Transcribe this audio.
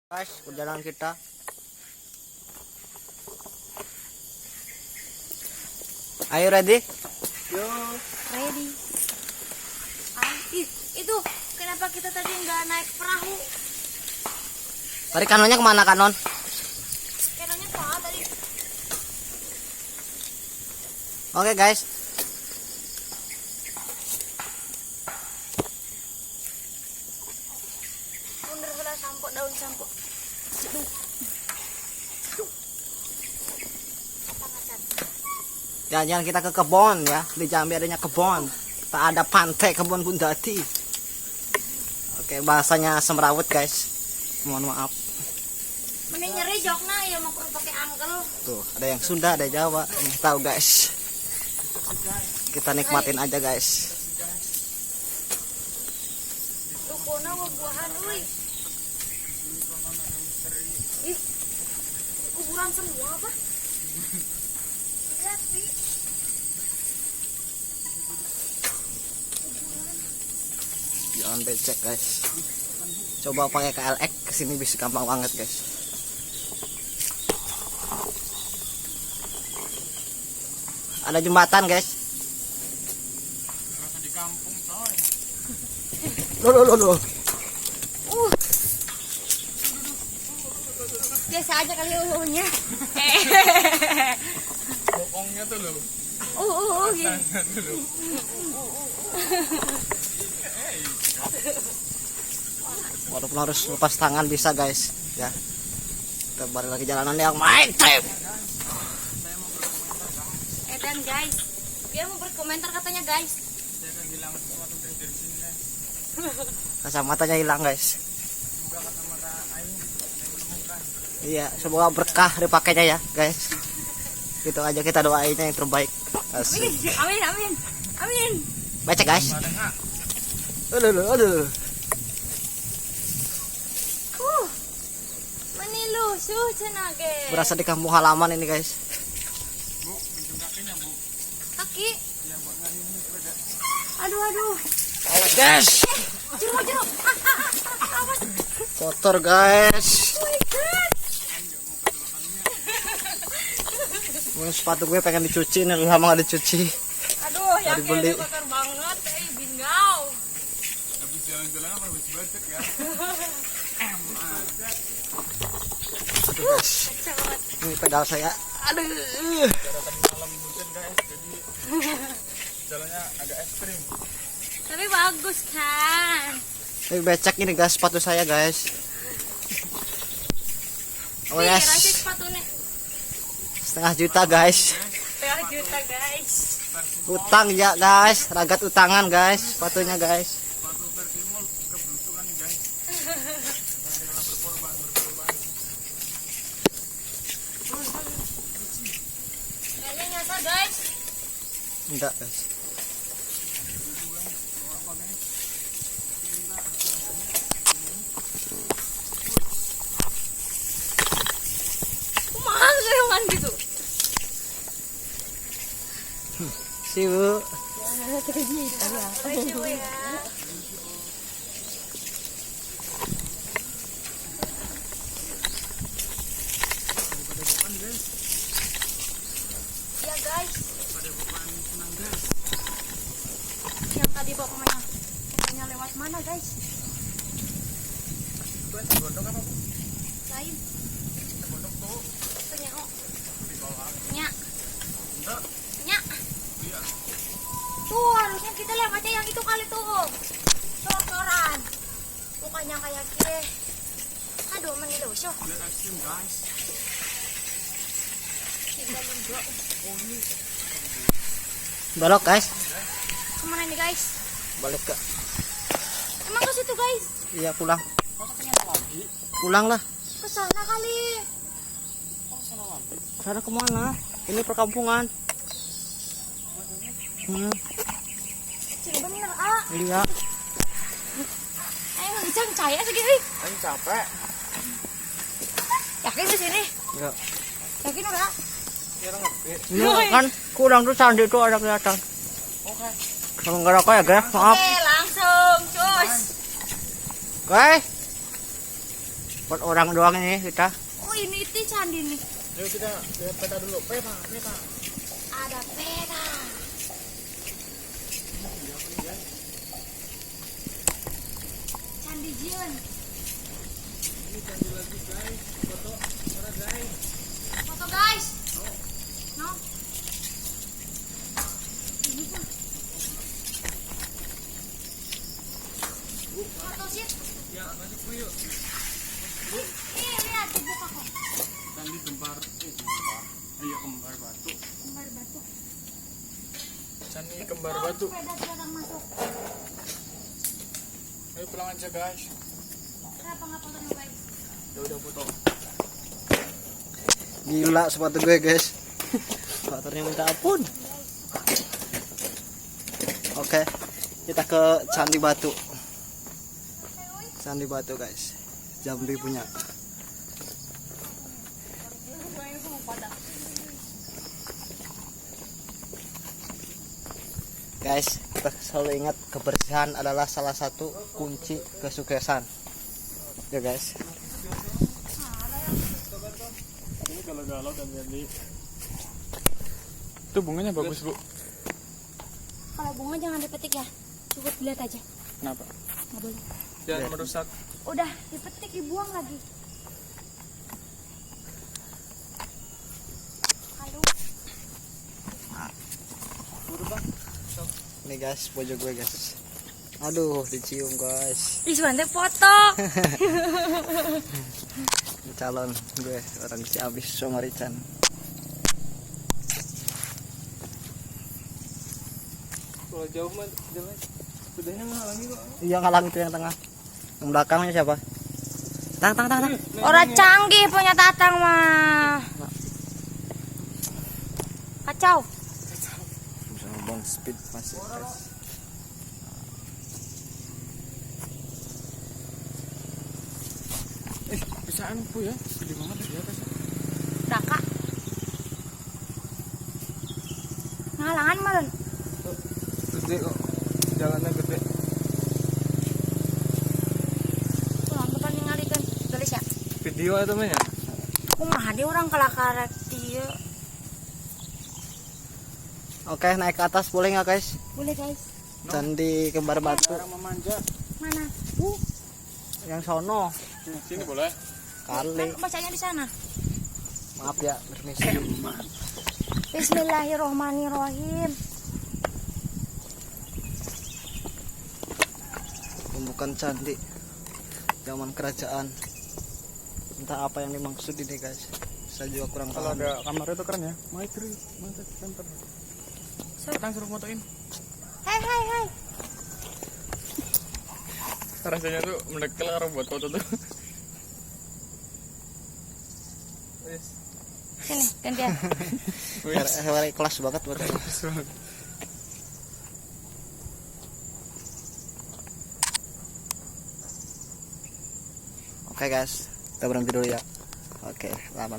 Guys, perjalanan kita. Ayo ready? Yo. Ready. Itu kenapa kita tadi nggak naik perahu? Tadi kanonnya kemana kanon? Kanonnya kemana tadi? Oke guys. Mundur belah sampok daun sampok. Jangan-jangan kita ke kebun ya. Di Jambi adanya kebun. Tak ada pantai, kebun pun dati. Oke, bahasanya semrawut guys. Mohon maaf. Mending nyeri jokna ya mau pakai angkel. Tuh, ada yang Sunda, ada Jawa. Ini tahu guys. Kita nikmatin aja guys. Tuh kono buah-buahan euy. Ih. Kuburan semua apa? Lihat, Pi. Jangan becek guys. Coba pakai KLX kesini bisa gampang banget guys. Ada jembatan guys. Rasa di kampung coy. Loh. Biasa aja kali ulunya. Bokongnya tuh loh. Gitu. Rasanya tuh loh. Walaupun harus lepas tangan bisa guys. Ya. Kita balik lagi jalanan yang mantap. Dan guys, dia mau berkomentar katanya guys. Saya akan hilang sesuatu dari sini guys. Kacamatanya hilang guys. Semoga kacamata aing saya menemukan. Iya, semoga berkah dipakainya ya guys. Gitu aja kita doainnya yang terbaik. Asik. Amin. Baca guys. Ada nggak? Aduh. Menilusuh cenah ge. Berasa di kampung halaman ini guys. Bu, pinjam kakinya bu. Kaki. Yang buat ngayuh sepeda. Aduh. Awas guys. Jeruk. Awas. Kotor guys. Oh my god. Mungkin sepatu gue pengen dicuci nih, lama gak dicuci. Aduh, Dari beli. kotor banget, bingau. Habis jalan-jalan apa habis budget ya? Aduh guys. Kacau banget. Ini pedal saya. Aduh. Karena tadi malam hujan guys, jadi jalannya agak ekstrim. Tapi bagus kan. Ini becek ini guys sepatu saya guys. Oh Nih, guys. rasanya sepatu nih. 1,5 juta guys. Setengah juta guys. Utang ya guys. Ragat utangan guys sepatunya guys. Sepatu versi mall keberuntungan nih guys. Saya rela berkorban. Kayaknya nyasar guys. Enggak guys. Mahal kayak gitu. See you. Thank you ya. Ya guys. Yang tadi pokoknya lewat mana guys? Itu es gondok apa bu? Lain. Es gondok tuh Tanya oh. di bawah. Nya. Enggak. Nya. Iya. Tuh harusnya kita lewatnya yang itu kali tuh. Cor-coran. Bukannya kayak gini. Aduh menilusuh. Lihat ekstrim guys. Kita juga. Belok guys. Kemana nih guys? Balik ke. Emang ke situ guys? Iya pulang. Masa kenyang lagi? Pulang lah. Ke sana kali. Oh sana lagi. Sana kemana? Ini perkampungan. Cing bener ah. Iya. Ayo ngecang cahaya segini. Aing capek. Yakin di sini? Enggak. Yakin udah? Kira ngerti. Ini kan kurang tuh sandi itu ada kelihatan. Oke. Sama ngerokok ya guys. Maaf. Oke langsung cus. Guys. Buat orang doang ini kita. Oh ini itu candi nih. Yuk kita lihat peta dulu. Peta. Ada peta. Candi Jion. Ini candi lagi guys. Foto. Mana guys? Foto guys. No. Ini pun. Foto sih. Ya masuk dulu yuk. Nih lihat dibuka kok. Candi kembar. Kembar. Iya kembar batu. Kembar batu. Candi kembar batu. Sepeda sedang masuk. Ayo pulang aja guys. Kenapa nggak fotonya guys? Ya udah foto. Gila sepatu gue guys. Sepatunya minta ampun. Oke, kita ke Candi Batu. Candi Batu guys. Jambi punya. Guys, kita selalu ingat kebersihan adalah salah satu kunci kesuksesan. Ya guys. Ini galau-galau dan jadi. Itu bunganya bagus bu. Kalau bunga jangan dipetik ya. Cukup dilihat aja. Kenapa? Nggak boleh. Jangan merusak. Udah dipetik dibuang lagi. Halo. Ini guys, pojok gue guys. Aduh, dicium guys. Ih, sebentar foto. Calon gue orang Ciamis sama Rican. Kalau jauh mah jelek. Bedanya menghalangi kok. Iya ngalang itu yang tengah. Yang belakangnya siapa? Tang. Orang canggih punya tatang mah. Kacau. Sama bang speed masih guys. Bisaan bu ya. Gede banget di atas. Daka. Ngalangan malah. Gede kok. Jalannya gede. Pulang depan ninggalikeun tulis ya. Video itu mah ya. Kumaha dia orang kalakarak dia. Oke, naik ke atas boleh nggak guys? Boleh guys. Candi Kembar Batu. Orang memanjat. Mana? Yang sono Sini boleh. kali. Bacanya di sana. Maaf ya, permisi. Bismillahirrohmanirrohim. Pembukaan candi zaman kerajaan. Entah apa yang dimaksud ini guys. Saya juga kurang Kalau paham. ada kamera itu keren ya. Maitri, center. Datang suruh fotoin. Hai. Rasanya tuh mendekel orang buat foto tuh. Wis. Sini, gantian. Hewan kelas banget buat ini. Oke guys, kita berhenti dulu ya. Oke, 8